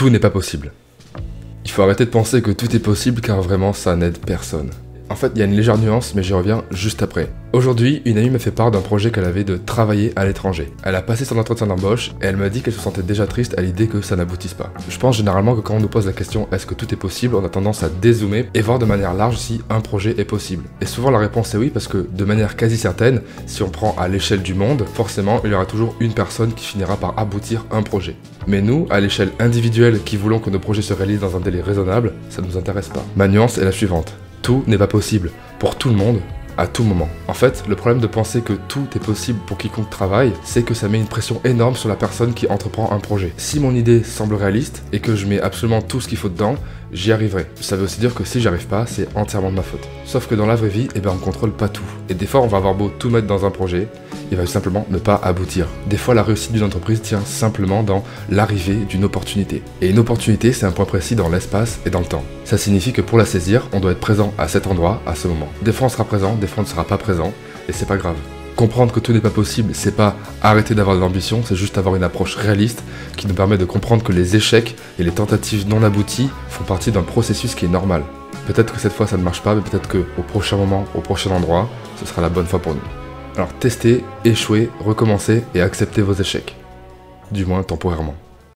Tout n'est pas possible. Il faut arrêter de penser que tout est possible car vraiment ça n'aide personne. En fait, il y a une légère nuance, mais j'y reviens juste après. Aujourd'hui, une amie m'a fait part d'un projet qu'elle avait de travailler à l'étranger. Elle a passé son entretien d'embauche et elle m'a dit qu'elle se sentait déjà triste à l'idée que ça n'aboutisse pas. Je pense généralement que quand on nous pose la question est-ce que tout est possible, on a tendance à dézoomer et voir de manière large si un projet est possible. Et souvent la réponse est oui parce que de manière quasi certaine, si on prend à l'échelle du monde, forcément il y aura toujours une personne qui finira par aboutir un projet. Mais nous, à l'échelle individuelle qui voulons que nos projets se réalisent dans un délai raisonnable, ça ne nous intéresse pas. Ma nuance est la suivante. Tout n'est pas possible pour tout le monde à tout moment. En fait, le problème de penser que tout est possible pour quiconque travaille, c'est que ça met une pression énorme sur la personne qui entreprend un projet. Si mon idée semble réaliste et que je mets absolument tout ce qu'il faut dedans, j'y arriverai. Ça veut aussi dire que si j'y arrive pas, c'est entièrement de ma faute. Sauf que dans la vraie vie, on contrôle pas tout. Et des fois, on va avoir beau tout mettre dans un projet, il va simplement ne pas aboutir. Des fois, la réussite d'une entreprise tient simplement dans l'arrivée d'une opportunité. Et une opportunité, c'est un point précis dans l'espace et dans le temps. Ça signifie que pour la saisir, on doit être présent à cet endroit, à ce moment. Des fois, on sera présent, des fois, on ne sera pas présent, et c'est pas grave. Comprendre que tout n'est pas possible, c'est pas arrêter d'avoir de l'ambition, c'est juste avoir une approche réaliste qui nous permet de comprendre que les échecs et les tentatives non abouties font partie d'un processus qui est normal. Peut-être que cette fois ça ne marche pas, mais peut-être qu'au prochain moment, au prochain endroit, ce sera la bonne fois pour nous. Alors testez, échouez, recommencez et acceptez vos échecs. Du moins temporairement.